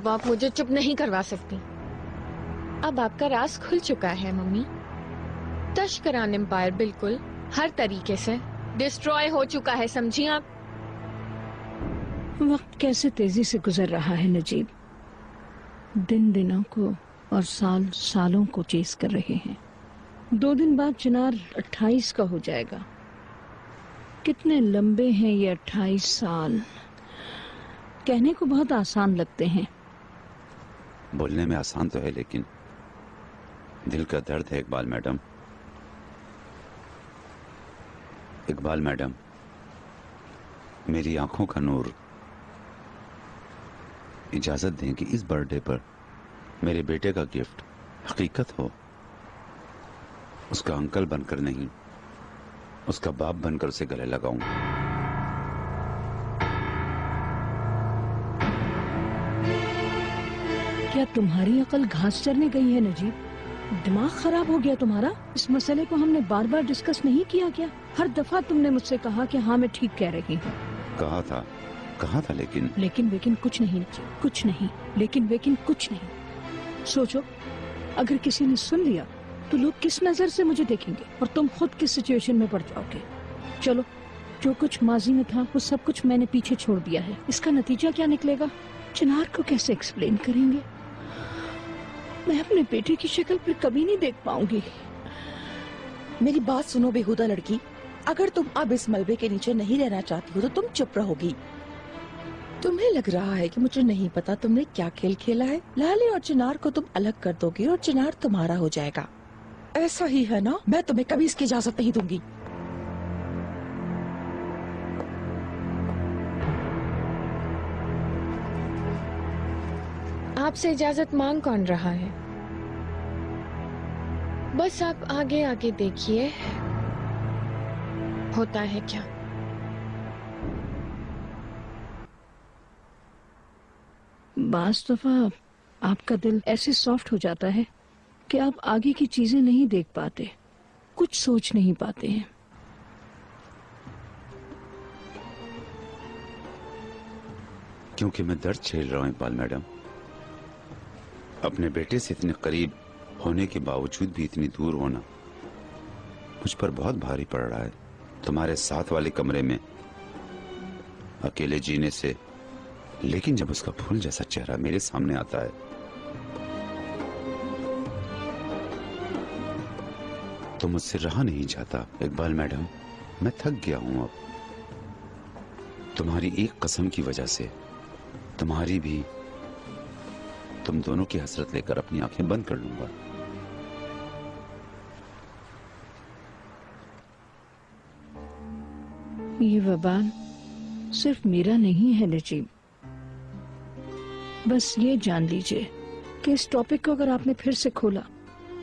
अब आप मुझे चुप नहीं करवा सकती। अब आपका राज खुल चुका है मम्मी। तश्करान एम्पायर बिल्कुल हर तरीके से डिस्ट्रॉय हो चुका है, समझी आप? वक्त कैसे तेजी से गुजर रहा है नजीब। दिन दिनों को और साल सालों को चेस कर रहे हैं। 2 दिन बाद चिनार 28 का हो जाएगा। कितने लंबे हैं ये 28 साल। कहने को बहुत आसान लगते हैं। बोलने में आसान तो है, लेकिन दिल का दर्द है इकबाल मैडम। इकबाल मैडम, मेरी आंखों का नूर, इजाजत दें कि इस बर्थडे पर मेरे बेटे का गिफ्ट हकीकत हो। उसका अंकल बनकर नहीं, उसका बाप बनकर उसे गले लगाऊं। क्या तुम्हारी अकल घास चरने गई है नजीब? दिमाग खराब हो गया तुम्हारा? इस मसले को हमने बार बार डिस्कस नहीं किया क्या? हर दफा तुमने मुझसे कहा कि हाँ मैं ठीक कह रही हूँ। कहा था, लेकिन कुछ नहीं नजीब, कुछ नहीं। लेकिन कुछ नहीं। सोचो, अगर किसी ने सुन लिया तो लोग किस नजर से मुझे देखेंगे और तुम खुद किस सिचुएशन में पड़ जाओगे। चलो, जो कुछ माजी में था वो सब कुछ मैंने पीछे छोड़ दिया है। इसका नतीजा क्या निकलेगा, चिनार को कैसे एक्सप्लेन करेंगे? मैं अपने बेटे की शक्ल पर कभी नहीं देख पाऊंगी। मेरी बात सुनो बेहुदा लड़की, अगर तुम अब इस मलबे के नीचे नहीं रहना चाहती हो तो तुम चुप रहोगी। तुम्हें लग रहा है कि मुझे नहीं पता तुमने क्या खेल खेला है। लाली और चिनार को तुम अलग कर दोगी और चिनार तुम्हारा हो जाएगा। ऐसा ही है ना? मैं तुम्हें कभी इसकी इजाजत नहीं दूंगी। आपसे इजाजत मांग कौन रहा है? बस आप आगे आगे देखिए होता है क्या। बास दफा आपका दिल ऐसे सॉफ्ट हो जाता है कि आप आगे की चीजें नहीं देख पाते, कुछ सोच नहीं पाते हैं। क्योंकि मैं दर्द झेल रहा हूं इकबाल मैडम। अपने बेटे से इतने करीब होने के बावजूद भी इतनी दूर होना मुझ पर बहुत भारी पड़ रहा है। तुम्हारे साथ वाले कमरे में अकेले जीने से, लेकिन जब उसका फूल जैसा चेहरा मेरे सामने आता है तो मुझसे रहा नहीं जाता। इकबाल मैडम, मैं थक गया हूं अब। तुम्हारी एक कसम की वजह से, तुम्हारी भी, तुम दोनों की हसरत लेकर अपनी आंखें बंद कर लूंगा। ये वबाल सिर्फ मेरा नहीं है नजीब। बस ये जान लीजिए कि इस टॉपिक को अगर आपने फिर से खोला,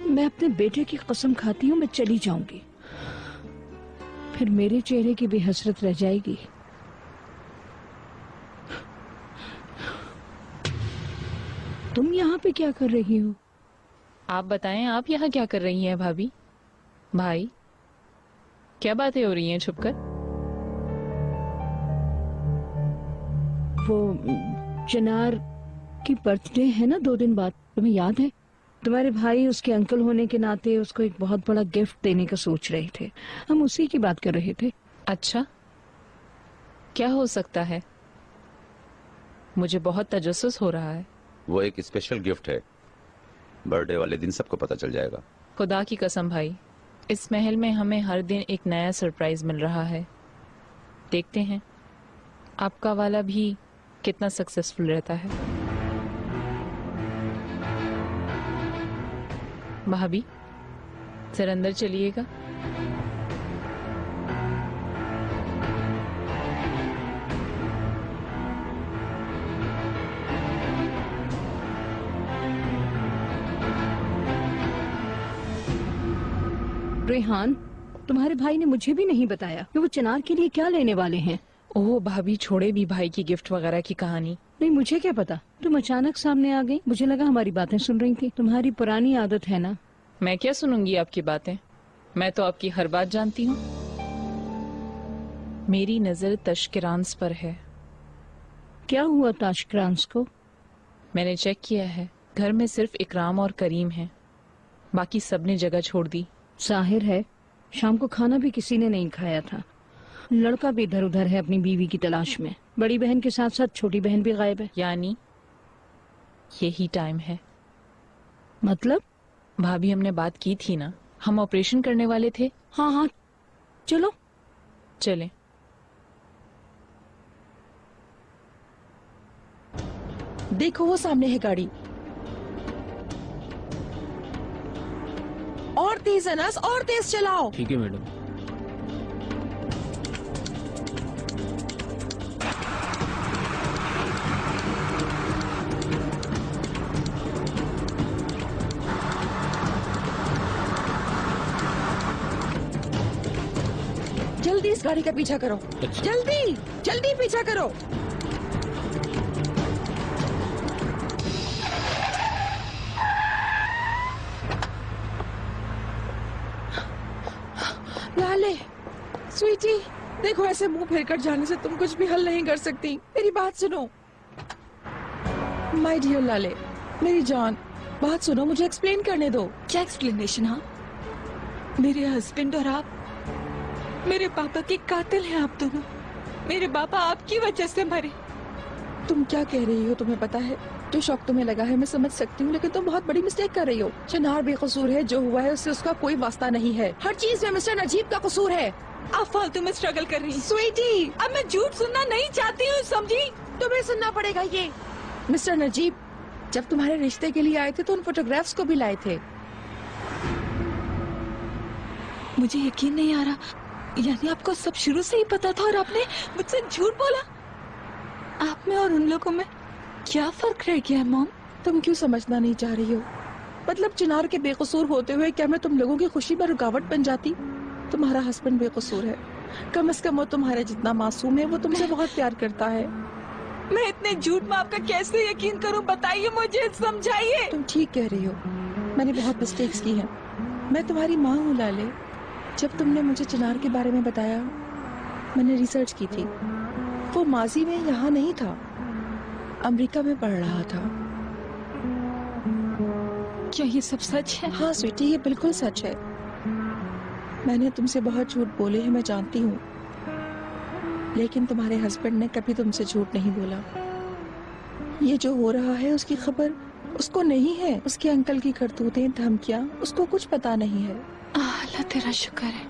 मैं अपने बेटे की कसम खाती हूँ मैं चली जाऊंगी। फिर मेरे चेहरे की भी हसरत रह जाएगी। तुम यहाँ पे क्या कर रही हो? आप बताएं, आप यहाँ क्या कर रही हैं भाभी? भाई, क्या बातें हो रही हैं छुपकर? वो चिनार की बर्थडे है ना 2 दिन बाद, तुम्हें याद है? तुम्हारे भाई उसके अंकल होने के नाते उसको एक बहुत बड़ा गिफ्ट देने का सोच रहे थे। हम उसी की बात कर रहे थे। अच्छा, क्या हो सकता है? मुझे बहुत तजस्सुस हो रहा है। वो एक स्पेशल गिफ्ट है, बर्थडे वाले दिन सबको पता चल जाएगा। खुदा की कसम भाई, इस महल में हमें हर दिन एक नया सरप्राइज मिल रहा है। देखते हैं आपका वाला भी कितना सक्सेसफुल रहता है। भाभी, जरा अंदर चलिएगा। रेहान, तुम्हारे भाई ने मुझे भी नहीं बताया कि वो चिनार के लिए क्या लेने वाले हैं। ओह भाभी, छोड़े भी भाई की गिफ्ट वगैरह की कहानी। नहीं, मुझे क्या पता, तुम अचानक सामने आ गई। मुझे लगा हमारी बातें सुन रही थी। तुम्हारी पुरानी आदत है ना। मैं क्या सुनूंगी आपकी बातें? मैं तो आपकी हर बात जानती हूँ। मेरी नजर तश्किरांस पर है। क्या हुआ ताशक्रांस को? मैंने चेक किया है, घर में सिर्फ इकराम और करीम हैं, बाकी सबने जगह छोड़ दी। जाहिर है शाम को खाना भी किसी ने नहीं खाया था। लड़का भी इधर उधर है अपनी बीवी की तलाश में। बड़ी बहन के साथ साथ छोटी बहन भी गायब है। यानी यही टाइम है। मतलब? भाभी, हमने बात की थी ना, हम ऑपरेशन करने वाले थे। हाँ हाँ, चलो चलें। देखो वो सामने है गाड़ी। और तेज अनस, और तेज चलाओ। ठीक है मैडम। जल्दी इस गाड़ी का पीछा करो। अच्छा। जल्दी जल्दी पीछा करो। लाले, स्वीटी, देखो ऐसे मुंह फेर कर जाने से तुम कुछ भी हल नहीं कर सकती। मेरी बात सुनो। माय डियर लाले, मेरी जान, बात सुनो, मुझे एक्सप्लेन करने दो। क्या एक्सप्लेनेशन? हाँ, मेरे हस्बैंड और आप मेरे पापा के कातिल हैं। आप दोनों, मेरे पापा आपकी वजह से मरे। तुम क्या कह रही हो? तुम्हें पता है जो शौक तुम्हें लगा है मैं समझ सकती हूँ, लेकिन तुम बहुत बड़ी मिस्टेक कर रही हो। चिनार बेकसूर है, जो हुआ है उससे उसका कोई वास्ता नहीं है। हर चीज में मिस्टर नजीब का कसूर है। आप फालतू में स्ट्रगल कर रही हैं। स्वीटी, अब मैं झूठ सुनना नहीं चाहती हूँ, समझी? तुम्हें सुनना पड़ेगा ये। मिस्टर नजीब जब तुम्हारे रिश्ते के लिए आए थे तो उन फोटोग्राफ्स को भी लाए थे। मुझे यकीन नहीं आ रहा, यानी आपको सब शुरू से ही पता था और आपने मुझसे झूठ बोला? आप में और उन लोगों में क्या फर्क रह गया है मॉम? तुम क्यों समझना नहीं चाह रही हो? मतलब चिनार के बेकसूर होते हुए क्या मैं तुम लोगों की खुशी में रुकावट बन जाती? तुम्हारा हस्बैंड बेकसूर है, कम से कम वो तुम्हारे जितना मासूम है। वो तुमसे बहुत प्यार करता है। मैं इतने झूठ में आपका कैसे यकीन करूं? बताइए मुझे, समझाइए। तुम ठीक कह रही हो, मैंने बहुत मिस्टेक्स की हैं। मैं तुम्हारी माँ हूँ लाले। जब तुमने मुझे चिनार के बारे में बताया, मैंने रिसर्च की थी। वो माजी में यहाँ नहीं था, अमेरिका में पढ़ रहा था। क्या ये सब सच है? हाँ स्वीटी, ये बिल्कुल सच है। मैंने तुमसे बहुत झूठ बोले हैं, मैं जानती हूँ, लेकिन तुम्हारे हस्बैंड ने कभी तुमसे झूठ नहीं बोला। ये जो हो रहा है उसकी खबर उसको नहीं है। उसके अंकल की करतूतें, धमकियाँ, उसको कुछ पता नहीं है। अल्लाह तेरा शुक्र है।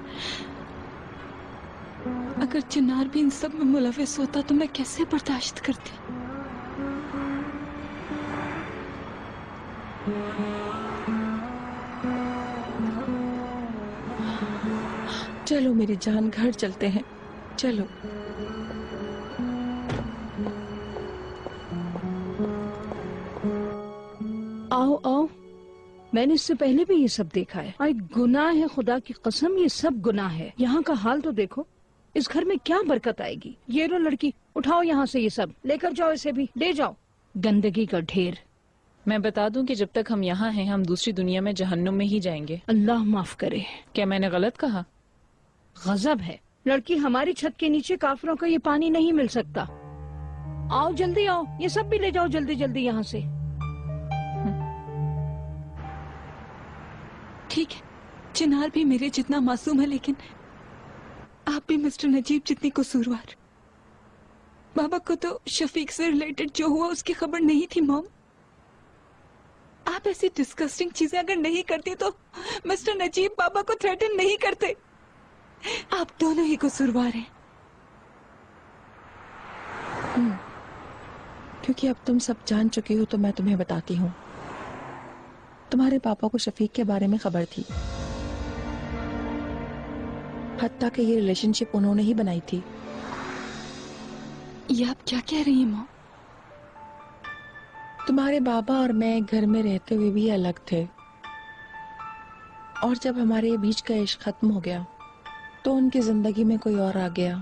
अगर चिनार भी इन सब में मुलविस होता तो मैं कैसे बर्दाश्त करती? चलो मेरी जान, घर चलते हैं, चलो। आओ आओ, मैंने इससे पहले भी ये सब देखा है। आई गुनाह है, खुदा की कसम ये सब गुनाह है। यहाँ का हाल तो देखो, इस घर में क्या बरकत आएगी। ये लो लड़की, उठाओ यहाँ से ये सब, लेकर जाओ, इसे भी ले जाओ, गंदगी का ढेर। मैं बता दूं कि जब तक हम यहाँ हैं हम दूसरी दुनिया में जहन्नुम में ही जाएंगे। अल्लाह माफ करे। क्या मैंने गलत कहा? गजब है लड़की, हमारी छत के नीचे काफिरों का ये पानी नहीं मिल सकता। आओ जल्दी आओ, ये सब भी ले जाओ जल्दी जल्दी यहाँ से। ठीक है, चिनार भी मेरे जितना मासूम है, लेकिन आप भी मिस्टर नजीब जितनी कसूरवार। बाबा को तो शफीक से रिलेटेड जो हुआ उसकी खबर नहीं थी मॉम। आप ऐसी डिस्कस्टिंग चीजें अगर नहीं करती तो मिस्टर नजीब बाबा को थ्रेटन नहीं करते। आप दोनों ही कसूरवार हैं। क्योंकि अब तुम सब जान चुकी हो तो मैं तुम्हें बताती हूँ। तुम्हारे पापा को शफीक के बारे में खबर थी, हत्ता कि ये रिलेशनशिप उन्होंने ही बनाई थी। ये आप क्या कह रही हैं मॉम? तुम्हारे बाबा और मैं घर में रहते हुए भी अलग थे, और जब हमारे बीच का इश्क खत्म हो गया तो उनकी जिंदगी में कोई और आ गया।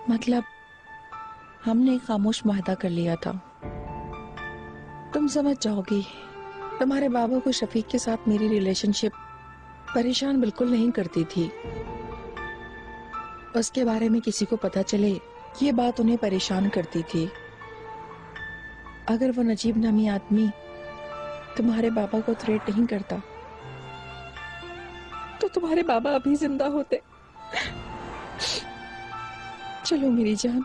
मतलब हमने एक खामोश मुआहदा कर लिया था। तुम समझ जाओगी, तुम्हारे बाबा को शफीक के साथ मेरी रिलेशनशिप परेशान बिल्कुल नहीं करती थी। उसके बारे में किसी को पता चले ये बात उन्हें परेशान करती थी। अगर वो नजीब नामी आदमी तुम्हारे बाबा को थ्रेट नहीं करता तो तुम्हारे बाबा अभी जिंदा होते। चलो मेरी जान,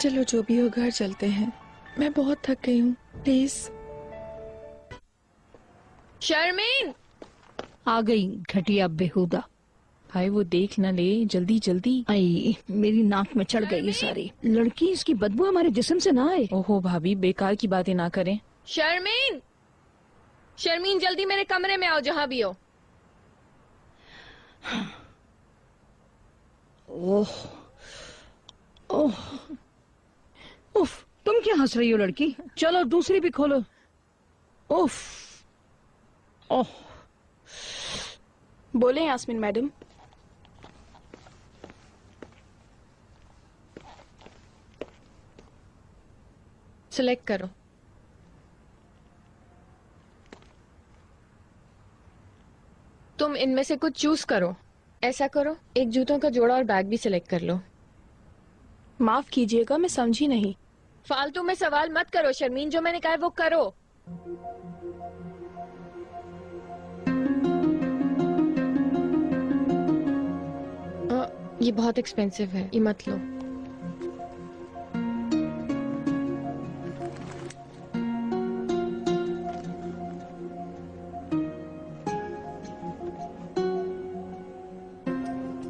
चलो जो भी हो घर चलते हैं। मैं बहुत थक गई हूँ, प्लीज। शर्मीन, आ गई घटिया बेहुदा। भाई वो देख ना ले, जल्दी जल्दी। आई, मेरी नाक में चढ़ गई ये सारी। लड़की, इसकी बदबू हमारे जिस्म से ना आए। ओहो भाभी, बेकार की बातें ना करें। शर्मीन, शर्मीन जल्दी मेरे कमरे में आओ जहां भी हो। ओह ओह उफ, तुम क्या हंस रही हो लड़की? चलो दूसरी भी खोलो। उफ, ओह। बोले यास्मीन मैडम। सिलेक्ट करो। तुम इनमें से कुछ चूज करो। ऐसा करो, एक जूतों का जोड़ा और बैग भी सिलेक्ट कर लो। माफ कीजिएगा, मैं समझी नहीं। फालतू में सवाल मत करो शर्मीन, जो मैंने कहा है वो करो। ये बहुत एक्सपेंसिव है, ये मत लो।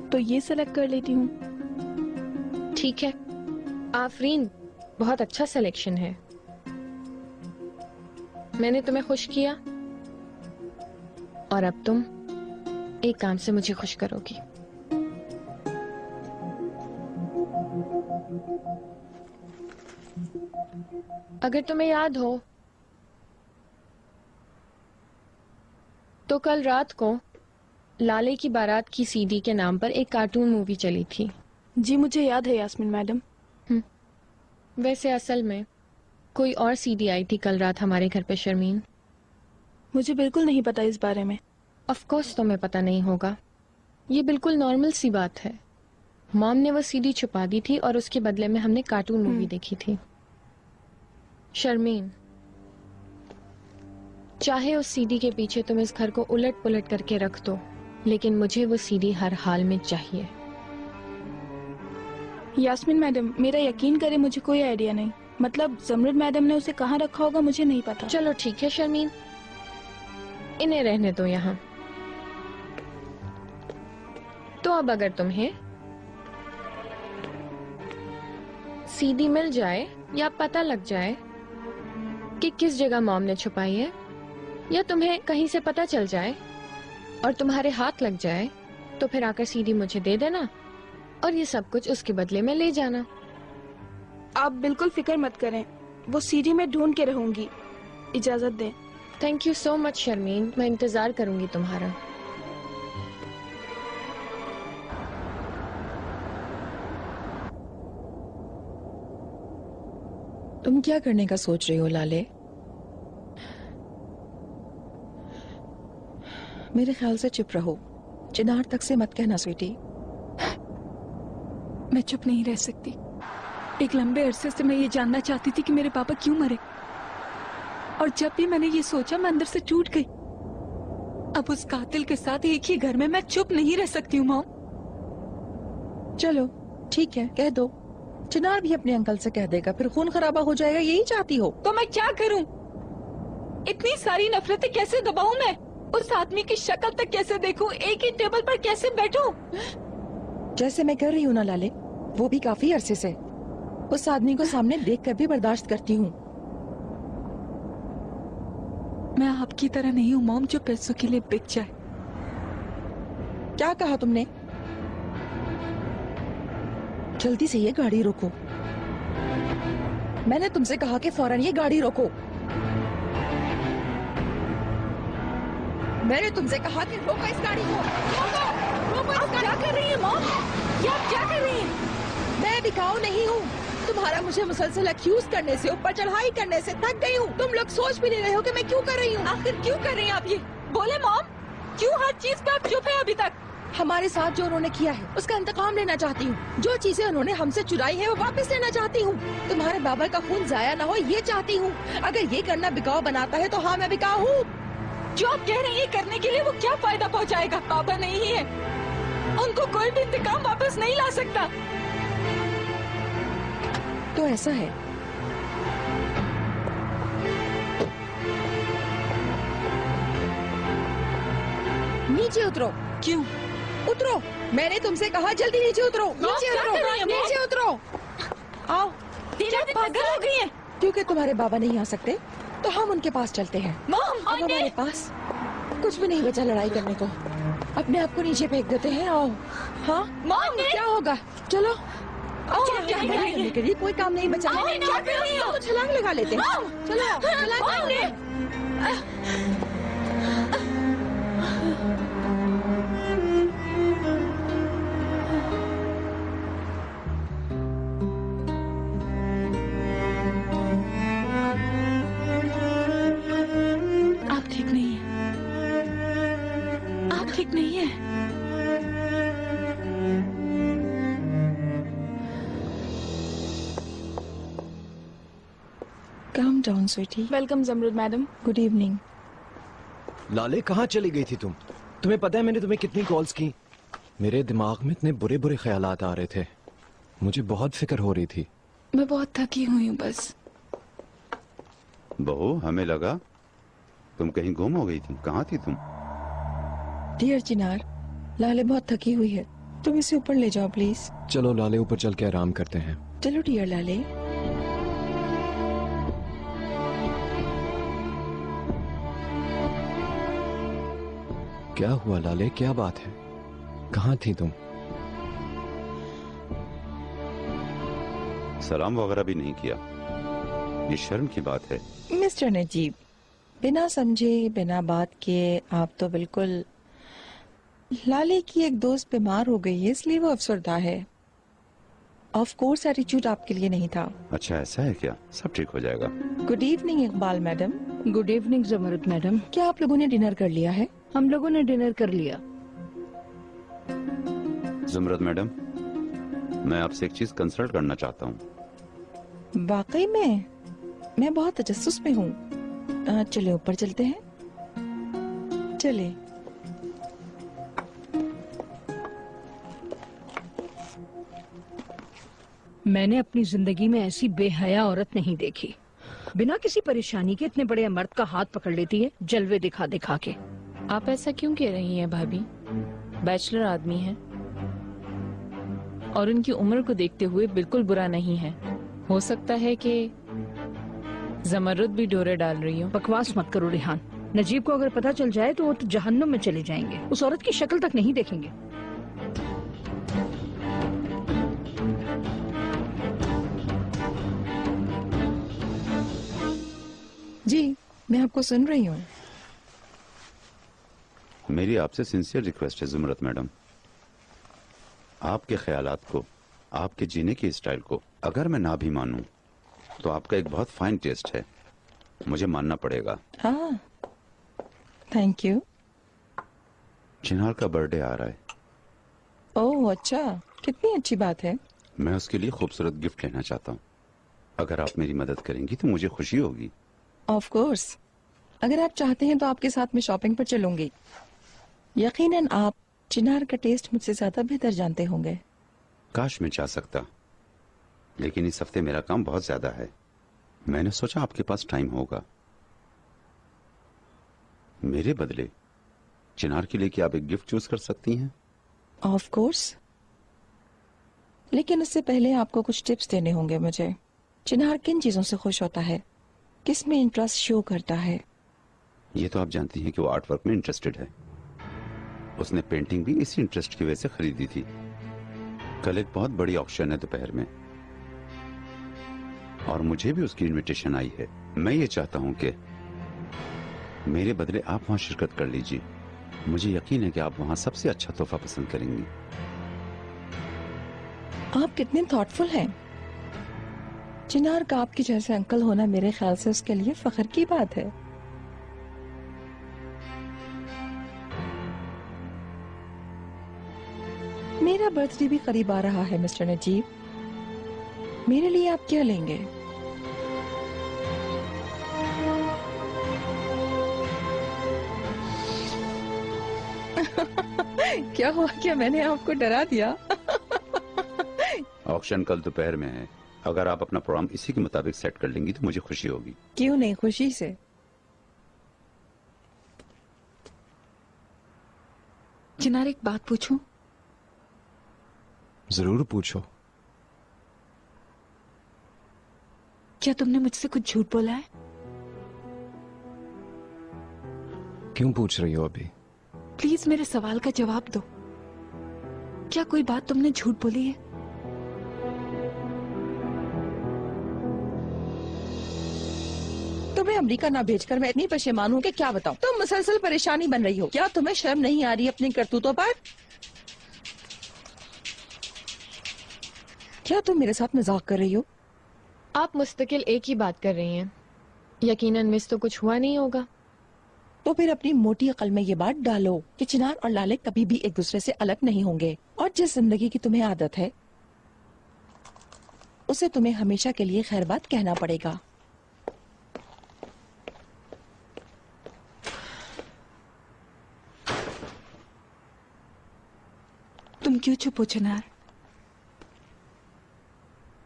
तो ये सेलेक्ट कर लेती हूँ। ठीक है आफरीन, बहुत अच्छा सिलेक्शन है। मैंने तुम्हें खुश किया और अब तुम एक काम से मुझे खुश करोगी। अगर तुम्हें याद हो तो कल रात को लाले की बारात की सीडी के नाम पर एक कार्टून मूवी चली थी। जी मुझे याद है यास्मीन मैडम। वैसे असल में कोई और सीडी आई थी कल रात हमारे घर पे शर्मीन। मुझे बिल्कुल नहीं पता इस बारे में। ऑफ कोर्स तुम्हें पता नहीं होगा, ये बिल्कुल नॉर्मल सी बात है। मॉम ने वो सीडी छुपा दी थी और उसके बदले में हमने कार्टून मूवी देखी थी। शर्मीन, चाहे उस सीडी के पीछे तुम इस घर को उलट पुलट करके रख दो, लेकिन मुझे वो सीडी हर हाल में चाहिए। यास्मीन मैडम, मेरा यकीन करे मुझे कोई आइडिया नहीं। मतलब जमरुद मैडम ने उसे कहाँ रखा होगा मुझे नहीं पता। चलो ठीक है शर्मीन, इन्हें रहने दो यहाँ। तो अब अगर तुम्हें सीडी मिल जाए या पता लग जाए कि किस जगह मॉम ने छुपाई है, या तुम्हें कहीं से पता चल जाए और तुम्हारे हाथ लग जाए, तो फिर आकर सीडी मुझे दे देना और ये सब कुछ उसके बदले में ले जाना। आप बिल्कुल फिक्र मत करें, वो सीडी में ढूंढ के रहूंगी। इजाजत दें। Thank you so much Sharmin, मैं इंतजार करूंगी तुम्हारा। तुम क्या करने का सोच रही हो लाले? मेरे ख्याल से चुप रहो, चिनार तक से मत कहना स्वीटी। मैं चुप नहीं रह सकती। एक लंबे अरसे से मैं ये जानना चाहती थी कि मेरे पापा क्यों मरे, और जब भी मैंने ये सोचा मैं अंदर से टूट गई। अब उस कातिल के साथ एक ही घर में मैं चुप नहीं रह सकती हूँ मॉम। चलो ठीक है, कह दो। चिनार भी अपने अंकल से कह देगा, फिर खून खराबा हो जाएगा। यही चाहती हो? तो मैं क्या करूं? इतनी सारी नफरतें कैसे दबाऊं मैं? उस आदमी की शक्ल तक कैसे देखूं? एक ही टेबल पर कैसे बैठूं? जैसे मैं कर रही हूँ ना लाले, वो भी काफी अरसे से उस आदमी को सामने देखकर भी बर्दाश्त करती हूँ। मैं आपकी तरह नहीं हूँ मॉम, जो पैसों के लिए बिक जाए। क्या कहा तुमने? जल्दी से ये गाड़ी रोको। मैंने तुमसे कहा कि फौरन ये गाड़ी रोको। मैंने तुमसे कहा कि रोको इस गाड़ी को। रोको इस गाड़ी। क्या कर रही है मॉम? ये आप क्या कर रही हैं? मैं बिकाऊ नहीं हूँ। तुम्हारा मुझे मुसलसल अक्यूज करने से, ऊपर चढ़ाई करने से थक गई हूँ। तुम लोग सोच भी नहीं रहे हो कि मैं क्यों कर रही हूँ। आखिर क्यों कर रही हैं आप ये? बोले मॉम, क्यों हर चीज पे आप चुप है अभी तक? हमारे साथ जो उन्होंने किया है उसका इंतकाम लेना चाहती हूँ। जो चीजें उन्होंने हमसे चुराई है वो वापस लेना चाहती हूँ। तुम्हारे बाबा का खून जाया ना हो ये चाहती हूँ। अगर ये करना बिकाऊ बनाता है तो हाँ मैं बिकाऊ हूँ। जो आप कह रही हैं करने के लिए वो क्या फायदा पहुंचाएगा? पापा नहीं है, उनको कोई भी इंतकाम वापस नहीं ला सकता। तो ऐसा है, नीचे उतरो। क्यों? उतरो, मैंने तुमसे कहा जल्दी नीचे उतरो। नीचे क्या उतरो, कर रही हैं, मॉम? नीचे उतरो। आओ। क्या पागल हो गई है? क्योंकि तुम्हारे बाबा नहीं आ सकते तो हम उनके पास चलते हैं। मॉम, अब हमारे पास कुछ भी नहीं बचा लड़ाई करने को। अपने आप को नीचे फेंक देते हैं। आओ। हाँ मॉम, क्या होगा? चलो आओ। क्या कर रही करने के लिए कोई काम नहीं बचा। मॉम, क्या कर रही हो? तो छलांग लगा लेते हैं। चलो छलांग मॉम, लगाओ। आप ठीक नहीं है, आप ठीक नहीं है। Calm down sweetie. Welcome Zamrud madam. Good evening. Lale कहाँ चली गई थी तुम? तुम्हें पता है मैंने तुम्हें कितनी कॉल्स की? मेरे दिमाग में इतने बुरे बुरे ख्यालात आ रहे थे, मुझे बहुत फिक्र हो रही थी। मैं बहुत थकी हुई हूँ बस। बहू, हमें लगा तुम कहीं गुम हो गई थी। कहाँ थी तुम? डियर चिनार, लाले बहुत थकी हुई है, तुम इसे ऊपर ले जाओ प्लीज। चलो लाले ऊपर चल के आराम करते हैं। चलो डियर लाले। क्या हुआ लाले, क्या बात है? कहाँ थी तुम? सलाम वगैरह भी नहीं किया, ये शर्म की बात है। मिस्टर नजीब, बिना समझे बिना बात किए आप तो बिल्कुल। लाले की एक दोस्त बीमार हो गई है इसलिए वो अफसरदा है। ऑफ कोर्स एटीट्यूड आपके लिए नहीं था। अच्छा ऐसा है क्या? सब ठीक हो जाएगा। Good evening Iqbal madam. Good evening Zamrud madam. क्या आप लोगों ने डिनर कर लिया है? हम लोगों ने डिनर कर लिया। जुमरत मैडम, मैं आपसे एक चीज कंसल्ट करना चाहता हूँ। वाकई में मैं बहुत तजस्सुस में हूँ। चले ऊपर चलते हैं। चले। मैंने अपनी जिंदगी में ऐसी बेहया औरत नहीं देखी। बिना किसी परेशानी के इतने बड़े मर्द का हाथ पकड़ लेती है, जलवे दिखा दिखा के। आप ऐसा क्यों कह रही हैं भाभी? बैचलर आदमी है और उनकी उम्र को देखते हुए बिल्कुल बुरा नहीं है। हो सकता है कि जमरुद भी डोरे डाल रही हो। बकवास मत करो रिहान। नजीब को अगर पता चल जाए तो वो तो जहन्नुम में चले जाएंगे, उस औरत की शक्ल तक नहीं देखेंगे। जी मैं आपको सुन रही हूँ। मेरी आपसे सिंसियर रिक्वेस्ट है जुमरत मैडम, आपके ख्यालात को, आपके जीने की स्टाइल को अगर मैं ना भी मानूं तो आपका एक बहुत फाइन टेस्ट है, मुझे मानना पड़ेगा। हाँ थैंक यू। चिनार का बर्थडे आ रहा है। ओह अच्छा, कितनी अच्छी बात है। मैं उसके लिए खूबसूरत गिफ्ट लेना चाहता हूँ। अगर आप मेरी मदद करेंगी तो मुझे खुशी होगी। ऑफ कोर्स, अगर आप चाहते हैं तो आपके साथ में शॉपिंग पर चलूंगी। यकीनन आप चिनार का टेस्ट मुझसे ज्यादा बेहतर जानते होंगे। काश मैं चाह सकता, लेकिन इस हफ्ते मेरा काम बहुत ज्यादा है। मैंने सोचा आपके पास टाइम होगा। मेरे बदले चिनार के लिए क्या आप एक गिफ्ट चूज कर सकती हैं? ऑफ कोर्स, लेकिन उससे पहले आपको कुछ टिप्स देने होंगे मुझे। चिनार किन चीजों से खुश होता है, किस में इंटरेस्ट शो करता है? ये तो आप जानती हैं कि वो आर्ट वर्क में इंटरेस्टेड है। उसने पेंटिंग भी इसी इंटरेस्ट की वजह से खरीदी थी। कल एक बहुत बड़ी ऑक्शन है दोपहर में और मुझे भी उसकी इनविटेशन आई है। मैं ये चाहता हूं कि मेरे बदले आप वहां शिरकत कर लीजिए। मुझे यकीन है कि आप वहां सबसे अच्छा तोहफा पसंद करेंगी। आप कितने थॉटफुल हैं। चिनार का आपके जैसे अंकल होना मेरे ख्याल से उसके लिए फख्र की बात है। मेरा बर्थडे भी करीब आ रहा है मिस्टर नजीब। मेरे लिए आप क्या लेंगे? क्या हुआ, क्या मैंने आपको डरा दिया? ऑक्शन कल दोपहर में है। अगर आप अपना प्रोग्राम इसी के मुताबिक सेट कर लेंगी तो मुझे खुशी होगी। क्यों नहीं, खुशी से। चिनार, एक बात पूछूं? जरूर पूछो। क्या तुमने मुझसे कुछ झूठ बोला है? क्यों पूछ रही हो अभी? प्लीज मेरे सवाल का जवाब दो। क्या कोई बात तुमने झूठ बोली है? तुम्हें अमेरिका ना भेजकर मैं इतनी परेशान हूँ कि क्या बताऊँ। तुम मुसलसल परेशानी बन रही हो। क्या तुम्हें शर्म नहीं आ रही अपनी करतूतों पर? क्या तुम मेरे साथ मजाक कर रही हो? आप मुस्तकिल एक ही बात कर रही हैं। यकीनन मिस तो कुछ हुआ नहीं होगा। तो फिर अपनी मोटी अकल में ये बात डालो कि चिनार और लाले कभी भी एक दूसरे से अलग नहीं होंगे, और जिस जिंदगी की तुम्हें आदत है उसे तुम्हें हमेशा के लिए खैरबाद कहना पड़ेगा। तुम क्यों चुप हो चिनार?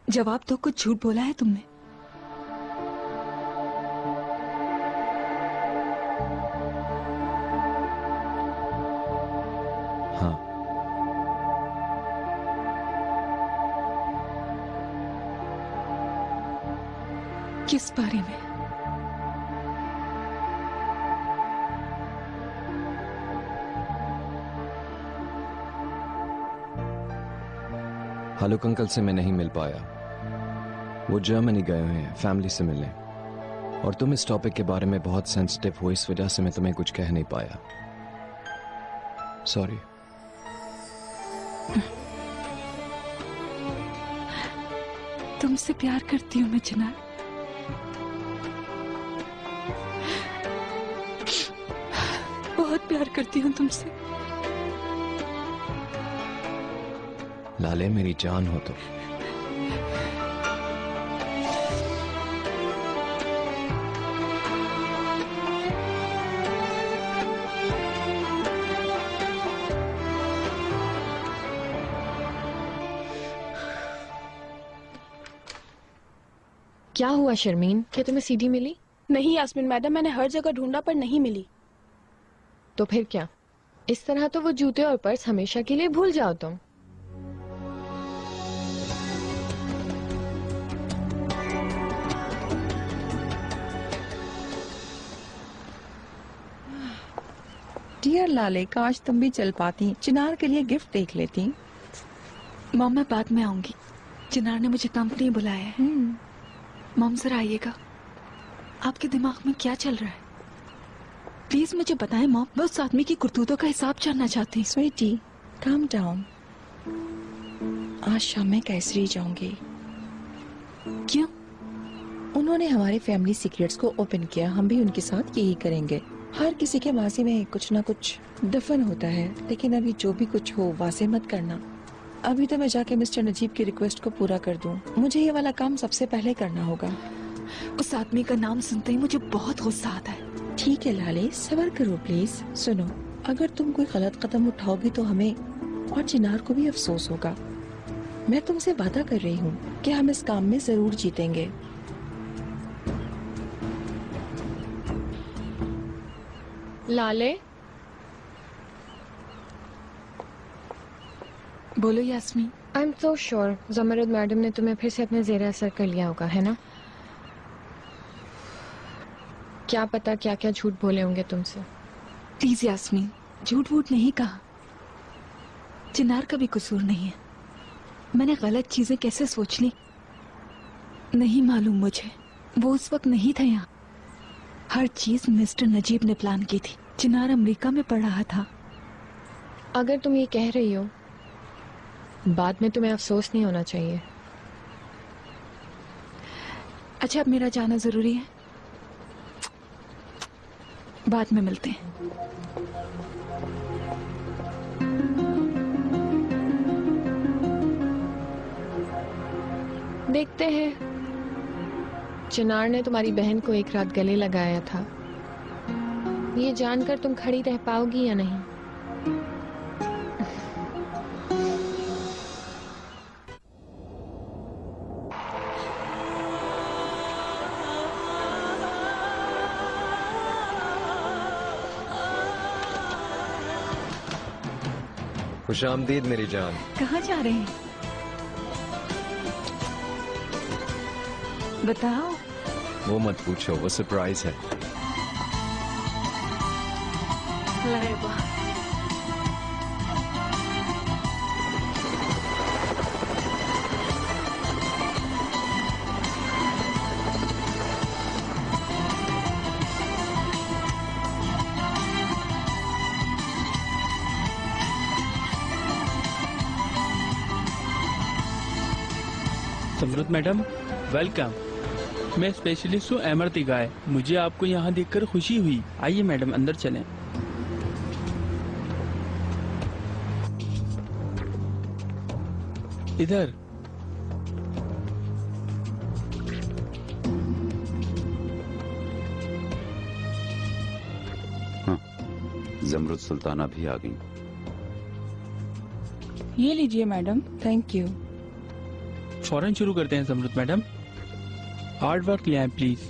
जवाब दो, कुछ झूठ बोला है तुमने? हाँ। किस बारे में? हालुक अंकल से मैं नहीं मिल पाया। वो जर्मनी गए हुए हैं फैमिली से मिलने, और तुम इस टॉपिक के बारे में बहुत सेंसिटिव हो, इस वजह से मैं तुम्हें कुछ कह नहीं पाया। सॉरी। तुमसे प्यार करती हूँ मैं चिनार। बहुत प्यार करती हूँ तुमसे। लाले मेरी जान हो तो। क्या हुआ शर्मीन, क्या तुम्हें सीडी मिली? नहीं यास्मीन मैडम, मैंने हर जगह ढूंढा पर नहीं मिली। तो फिर क्या? इस तरह तो वो जूते और पर्स हमेशा के लिए भूल जाओ तुम। डियर लाले, काश तुम भी चल पाती, चिनार के लिए गिफ्ट देख लेती। मॉम, मैं बाद में आऊंगी। चिनार ने मुझे कंपनी बुलाया है। मॉम जरा आइएगा। आपके दिमाग में क्या चल रहा है? प्लीज मुझे बताएं मॉम, मैं उस आदमी की करतूतों का हिसाब जानना चाहती हूँ। Sweety, calm down. आज शाम में कैसरी जाऊंगी। क्यों? उन्होंने हमारे फैमिली सीक्रेट्स को ओपन किया, हम भी उनके साथ यही करेंगे। हर किसी के माजी में कुछ ना कुछ दफन होता है, लेकिन अभी जो भी कुछ हो वासे मत करना। अभी तो मैं जाके मिस्टर नजीब की रिक्वेस्ट को पूरा कर दूं। मुझे ये वाला काम सबसे पहले करना होगा। उस आदमी का नाम सुनते ही मुझे बहुत गुस्सा आता है। ठीक है लाले, सब्र करो प्लीज। सुनो, अगर तुम कोई गलत कदम उठाओगी तो हमें और चिनार को भी अफसोस होगा। मैं तुमसे वादा कर रही हूँ कि हम इस काम में जरूर जीतेंगे। लाले, बोलो Yasmin. I am so sure Zamrud madam ने तुम्हें फिर से अपने जेर असर कर लिया होगा, है ना? क्या पता क्या क्या झूठ बोले होंगे तुमसे। प्लीज यास्मीन, झूठ वूठ नहीं कहा। चिनार का भी कसूर नहीं है। मैंने गलत चीजें कैसे सोच ली नहीं मालूम मुझे। वो उस वक्त नहीं था यहाँ। हर चीज मिस्टर नजीब ने प्लान की थी। चिनार अमेरिका में पढ़ रहा था। अगर तुम ये कह रही हो, बाद में तुम्हें अफसोस नहीं होना चाहिए। अच्छा, अब मेरा जाना जरूरी है। बाद में मिलते हैं। देखते हैं। चिनार ने तुम्हारी बहन को एक रात गले लगाया था, ये जानकर तुम खड़ी रह पाओगी या नहीं? खुशामदीद मेरी जान। कहाँ जा रहे हैं? बताओ। वो मत पूछो, वो सरप्राइज है। लाइबा। समृद्ध मैडम, वेलकम। मैं स्पेशलिस्ट हूँ एमर तिगाए। मुझे आपको यहाँ देखकर खुशी हुई। आइए मैडम, अंदर चलें। इधर। हाँ, जमरुद सुल्ताना भी आ गई। ये लीजिए मैडम। Thank you. फौरन शुरू करते हैं समृद्ध मैडम। आर्ट वर्क ले आए प्लीज।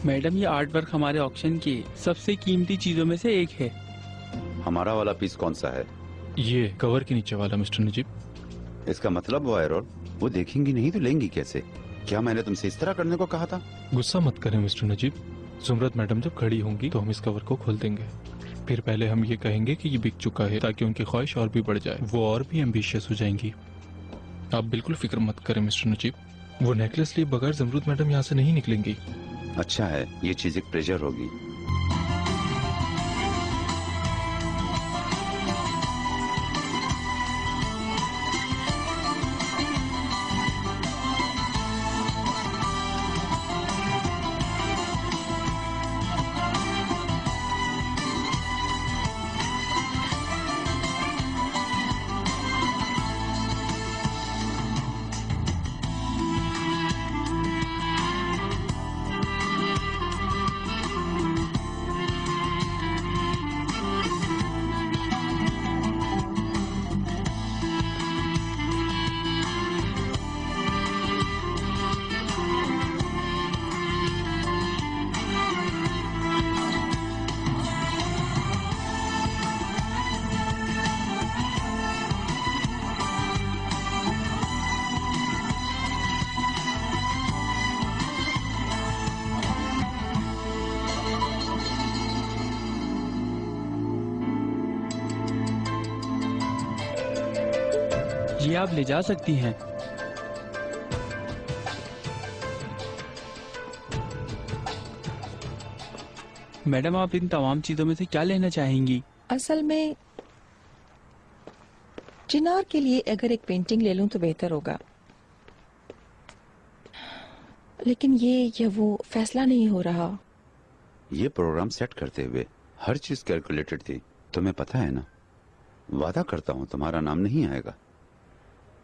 मैडम, ये आर्ट वर्क हमारे ऑक्शन की सबसे कीमती चीजों में से एक है। हमारा वाला पीस कौन सा है? ये कवर के नीचे वाला मिस्टर नजीब। इसका मतलब वो एरोल, वो देखेंगी नहीं तो लेंगी कैसे? क्या मैंने तुमसे इस तरह करने को कहा था? गुस्सा मत करें मिस्टर नजीब। जुमरत मैडम जब खड़ी होंगी तो हम इस कवर को खोल देंगे। फिर पहले हम ये कहेंगे कि ये बिक चुका है, ताकि उनकी ख्वाहिश और भी बढ़ जाए, वो और भी एम्बिशियस हो जाएंगी। आप बिल्कुल फिक्र मत करें मिस्टर नजीब। वो नेकलेस लिए बगैर जमरुद मैडम यहाँ से नहीं निकलेंगी। अच्छा है, ये चीज एक प्रेशर होगी। ये आप ले जा सकती हैं। मैडम, आप इन तमाम चीजों में से क्या लेना चाहेंगी? असल में चिनार के लिए अगर एक पेंटिंग ले लूं तो बेहतर होगा, लेकिन ये वो फैसला नहीं हो रहा। ये प्रोग्राम सेट करते हुए हर चीज कैलकुलेटेड थी, तुम्हें पता है ना। वादा करता हूँ तुम्हारा नाम नहीं आएगा।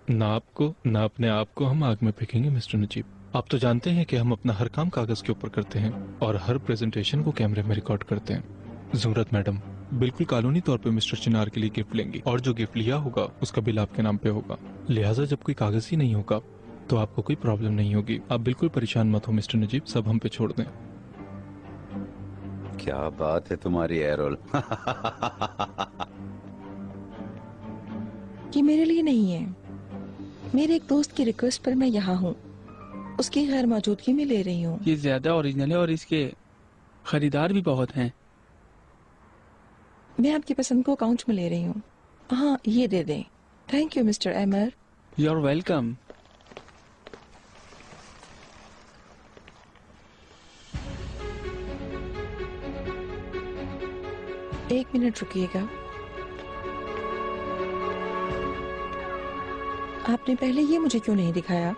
ना आपको ना अपने आप को हम आग में फेंकेंगे मिस्टर नजीब। आप तो जानते हैं कि हम अपना हर काम कागज के ऊपर करते हैं और हर प्रेजेंटेशन को कैमरे में रिकॉर्ड करते हैं। जुमरत मैडम बिल्कुल कानूनी तौर पे मिस्टर चिनार के लिए गिफ्ट लेंगी, और जो गिफ्ट लिया होगा उसका बिल आपके नाम पे होगा। लिहाजा जब कोई कागज ही नहीं होगा तो आपको कोई प्रॉब्लम नहीं होगी। आप बिल्कुल परेशान मत हो मिस्टर नजीब, सब हम पे छोड़ दें। क्या बात है तुम्हारी एरोल। ये मेरे लिए नहीं है, मेरे एक दोस्त की रिक्वेस्ट पर मैं यहाँ हूँ, उसकी गैर मौजूदगी में ले रही हूँ। ये ज्यादा ओरिजिनल है और इसके खरीदार भी बहुत हैं। मैं आपकी पसंद को अकाउंट में ले रही हूँ। हाँ, ये दे दें। Thank you mister Emer. You are welcome. एक मिनट रुकिएगा। आपने पहले ये मुझे क्यों नहीं दिखाया?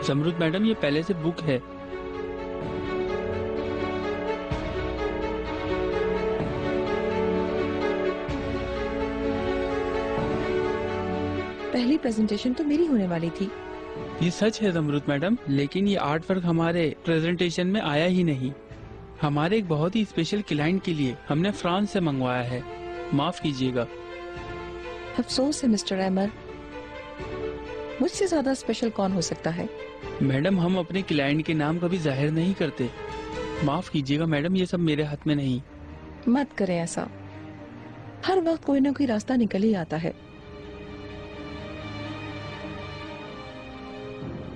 समरुद मैडम, ये पहले से बुक है। पहली प्रेजेंटेशन तो मेरी होने वाली थी। ये सच है जमरुद मैडम, लेकिन ये आर्ट वर्क हमारे प्रेजेंटेशन में आया ही नहीं। हमारे एक बहुत ही स्पेशल क्लाइंट के लिए हमने फ्रांस से मंगवाया है। माफ कीजिएगा। अफसोस है मिस्टर अमर, मुझसे ज्यादा स्पेशल कौन हो सकता है? मैडम, हम अपने क्लाइंट के नाम कभी जाहिर नहीं करते। माफ कीजिएगा मैडम, ये सब मेरे हाथ में नहीं। मत करें ऐसा, हर वक्त कोई ना कोई रास्ता निकल ही आता है।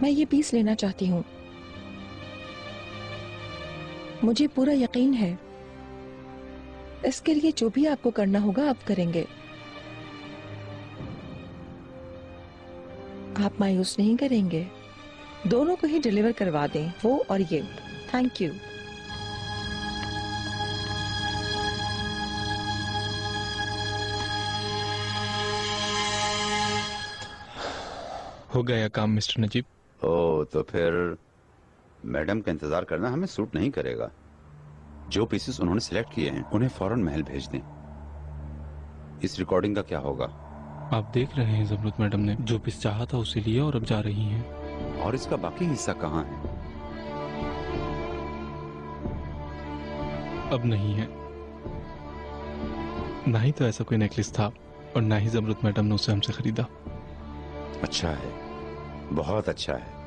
मैं ये पीस लेना चाहती हूँ। मुझे पूरा यकीन है इसके लिए जो भी आपको करना होगा आप करेंगे। आप मायूस नहीं करेंगे, दोनों को ही डिलीवर करवा दें, वो और ये। Thank you. हो गया काम मिस्टर नजीब। ओ, तो फिर मैडम का इंतजार करना हमें सूट नहीं करेगा। जो पीसेस उन्होंने सिलेक्ट किए हैं उन्हें फौरन महल भेज दें। इस रिकॉर्डिंग का क्या होगा? आप देख रहे हैं जमरुद मैडम ने जो पीस चाहा था उसे लिया और अब जा रही हैं। और इसका बाकी हिस्सा कहाँ है? अब नहीं है। ना ही तो ऐसा कोई नेकलेस था और ना ही जमरुद मैडम ने उसे हमसे खरीदा। अच्छा है, बहुत अच्छा है।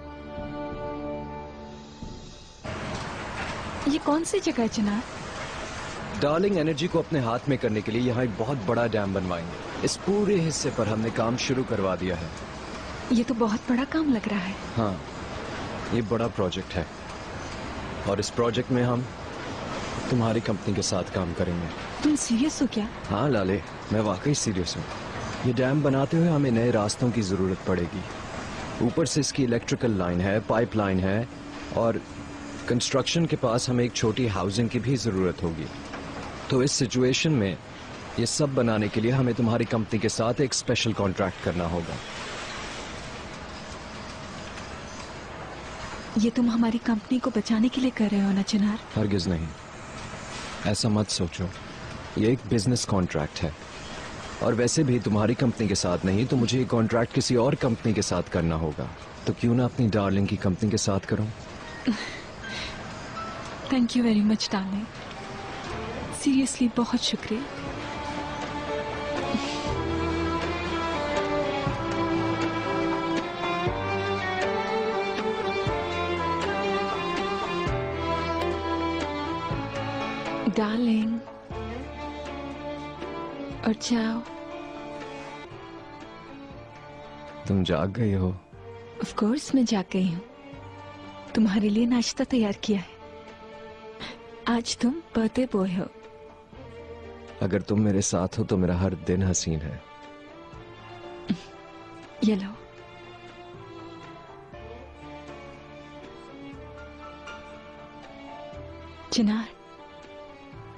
ये कौन सी जगह है चिनार? डार्लिंग एनर्जी को अपने हाथ में करने के लिए यहाँ एक बहुत बड़ा डैम बनवाएंगे। इस पूरे हिस्से पर हमने काम शुरू करवा दिया है। ये तो बहुत बड़ा काम लग रहा है। हाँ, ये बड़ा प्रोजेक्ट है और इस प्रोजेक्ट में हम तुम्हारी कंपनी के साथ काम करेंगे। तुम सीरियस हो क्या? हाँ लाले, मैं वाकई सीरियस हूँ। ये डैम बनाते हुए हमें नए रास्तों की जरूरत पड़ेगी। ऊपर से इसकी इलेक्ट्रिकल लाइन है, पाइप लाइन है और कंस्ट्रक्शन के पास हमें एक छोटी हाउसिंग की भी जरूरत होगी। तो इस सिचुएशन में ये सब बनाने के लिए हमें तुम्हारी कंपनी के साथ एक स्पेशल कॉन्ट्रैक्ट करना होगा। ये तुम हमारी कंपनी को बचाने के लिए कर रहे हो ना चिनार? हरगिज नहीं, ऐसा मत सोचो। ये एक बिजनेस कॉन्ट्रैक्ट है और वैसे भी तुम्हारी कंपनी के साथ नहीं तो मुझे ये कॉन्ट्रैक्ट किसी और कंपनी के साथ करना होगा। तो क्यों ना अपनी डार्लिंग की कंपनी के साथ करूं? Thank you very much darling, seriously बहुत शुक्रिया। डार्लिंग, और जाओ। तुम जाग गई हो? ऑफ कोर्स मैं जाग गई हूँ। तुम्हारे लिए नाश्ता तैयार किया है। आज तुम बर्थडे बॉय हो। अगर तुम मेरे साथ हो तो मेरा हर दिन हसीन है। ये लो। चिनार,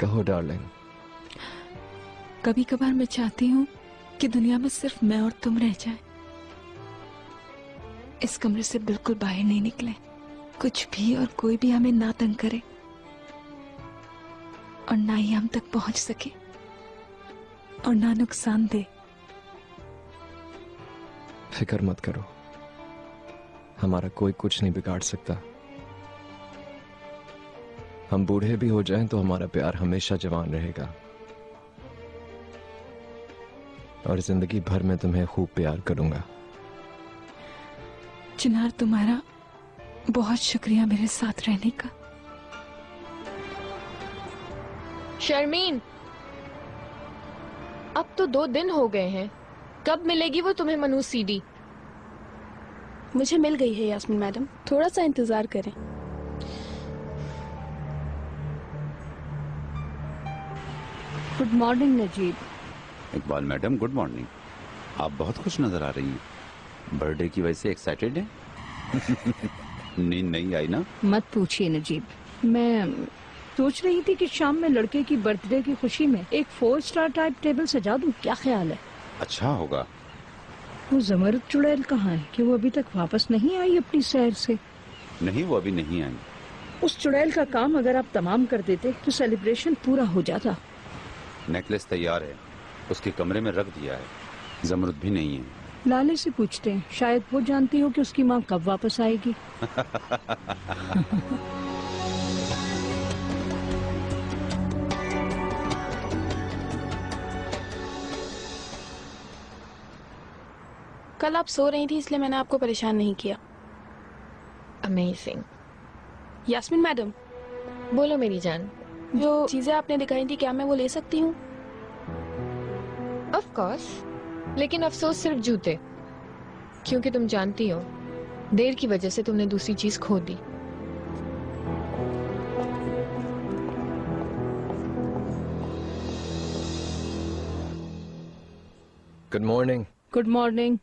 कहो डार्लिंग। कभी कभार मैं चाहती हूँ कि दुनिया में सिर्फ मैं और तुम रह जाए। इस कमरे से बिल्कुल बाहर नहीं निकले, कुछ भी और कोई भी हमें ना तंग करे और ना ही हम तक पहुंच सके और ना नुकसान दे। फिक्र मत करो, हमारा कोई कुछ नहीं बिगाड़ सकता। हम बूढ़े भी हो जाएं तो हमारा प्यार हमेशा जवान रहेगा और जिंदगी भर में तुम्हें खूब प्यार करूंगा। चिनार, तुम्हारा बहुत शुक्रिया मेरे साथ रहने का। शर्मीन, अब तो 2 दिन हो गए हैं, कब मिलेगी वो तुम्हें मनु सीडी? मुझे मिल गई है यास्मीन मैडम, थोड़ा सा इंतजार करें। Good morning Najeeb. Iqbal madam, good morning. आप बहुत खुश नजर आ रही हैं। बर्थडे की वजह से एक्साइटेड हैं? नींद नहीं आई ना? मत पूछिए नजीब, मैं सोच रही थी कि शाम में लड़के की बर्थडे की खुशी में एक 4 स्टार टाइप टेबल सजा दूं, क्या ख्याल है? अच्छा होगा। वो जमरुद चुड़ैल कहाँ है कि वो अभी तक वापस नहीं आई अपनी सैर से? नहीं, वो अभी नहीं आई। उस चुड़ैल का काम अगर आप तमाम कर देते तो सेलिब्रेशन पूरा हो जाता। नेकलेस तैयार है, उसके कमरे में रख दिया है। जमरुद भी नहीं है। लाले से पूछते हैं, शायद वो जानती हो कि उसकी माँ कब वापस आएगी। कल आप सो रही थी इसलिए मैंने आपको परेशान नहीं किया। अमेजिंग। यास्मीन मैडम, बोलो मेरी जान। जो चीजें आपने दिखाई थी क्या मैं वो ले सकती हूँ? ऑफ कोर्स, लेकिन अफसोस सिर्फ जूते, क्योंकि तुम जानती हो देर की वजह से तुमने दूसरी चीज खो दी। Good morning. Good morning.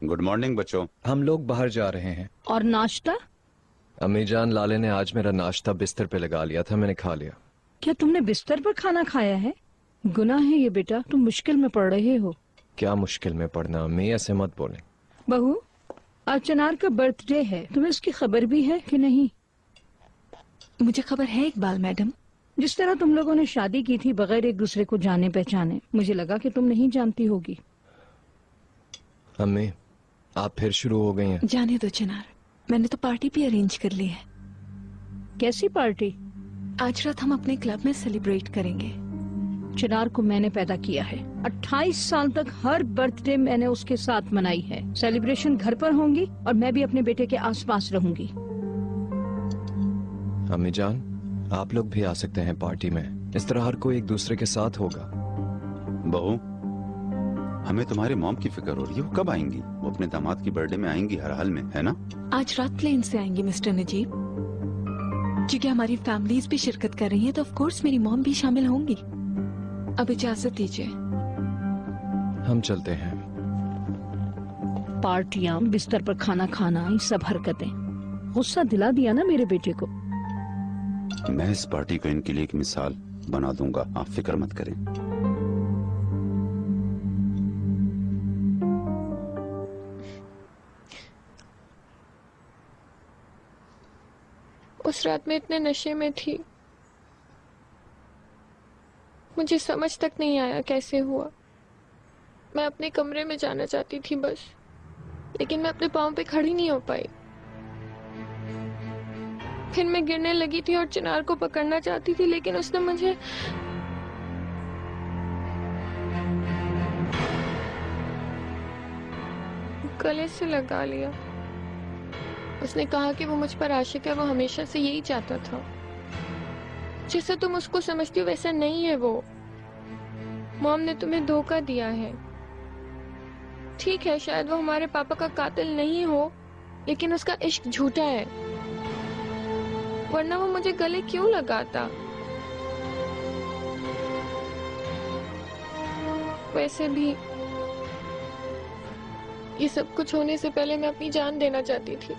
Good morning बच्चों। हम लोग बाहर जा रहे हैं। और नाश्ता? अम्मी जान, लाले ने आज मेरा नाश्ता बिस्तर पे लगा लिया था, मैंने खा लिया। क्या तुमने बिस्तर पर खाना खाया है? गुनाह है ये बेटा, तुम मुश्किल में पड़ रहे हो। क्या मुश्किल में पड़ना अम्मी, ऐसे मत बोलें। बहू, आज चिनार का बर्थडे है, तुम्हें इसकी खबर भी है कि नहीं? मुझे खबर है इकबाल मैडम। जिस तरह तुम लोगों ने शादी की थी बगैर एक दूसरे को जाने पहचाने, मुझे लगा कि तुम नहीं जानती होगी। अम्मी, आप फिर शुरू हो गई हैं। जाने दो चिनार, मैंने तो पार्टी भी अरेंज कर ली है। कैसी पार्टी? आज रात हम अपने क्लब में सेलिब्रेट करेंगे। चिनार को मैंने पैदा किया है, 28 साल तक हर बर्थडे मैंने उसके साथ मनाई है। सेलिब्रेशन घर पर होंगी और मैं भी अपने बेटे के आसपास रहूंगी। अम्मी जान, आप लोग भी आ सकते हैं पार्टी में, इस तरह हर कोई एक दूसरे के साथ होगा। बहू, हमें तुम्हारे मॉम की फिक्र हो रही है। वो कब आएंगी? वो अपने दामाद की बर्थडे में आएंगी हर हाल में, है ना? आज रात प्लेन से आएंगी मिस्टर नजीब, क्योंकि हमारी फैमिलीज भी शिरकत कर रही हैं, तो ऑफ कोर्स मेरी मॉम भी शामिल होंगी। अब इजाजत दीजिए, हम चलते हैं। पार्टियां, बिस्तर पर खाना खाना, ये सब हरकतें गुस्सा दिला दिया ना मेरे बेटे को। मैं इस पार्टी को इनके लिए एक मिसाल बना दूंगा, आप फिक्र मत करें। उस रात में इतने नशे में थी, मुझे समझ तक नहीं आया कैसे हुआ। मैं अपने कमरे में जाना चाहती थी बस, लेकिन मैं अपने पाँव पे खड़ी नहीं हो पाई। फिर मैं गिरने लगी थी और चिनार को पकड़ना चाहती थी, लेकिन उसने मुझे गले से लगा लिया। उसने कहा कि वो मुझ पर आशिक है, वो हमेशा से यही चाहता था। जैसे तुम उसको समझती हो वैसा नहीं है वो। मॉम ने तुम्हें धोखा दिया है। ठीक है, शायद वो हमारे पापा का कातिल नहीं हो, लेकिन उसका इश्क झूठा है, वरना वो मुझे गले क्यों लगाता? वैसे भी ये सब कुछ होने से पहले मैं अपनी जान देना चाहती थी।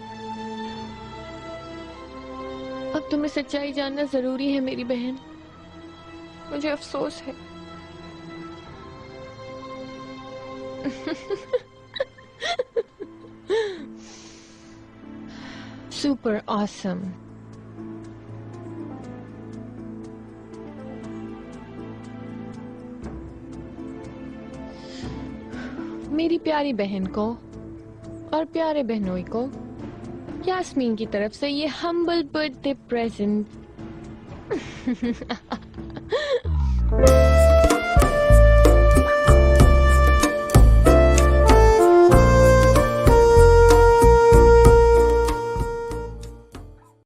अब तुम्हें सच्चाई जानना जरूरी है मेरी बहन। मुझे अफसोस है। Super awesome. मेरी प्यारी बहन को और प्यारे बहनोई को यास्मीन की तरफ से ये हम्बल बर्थडे प्रेजेंट।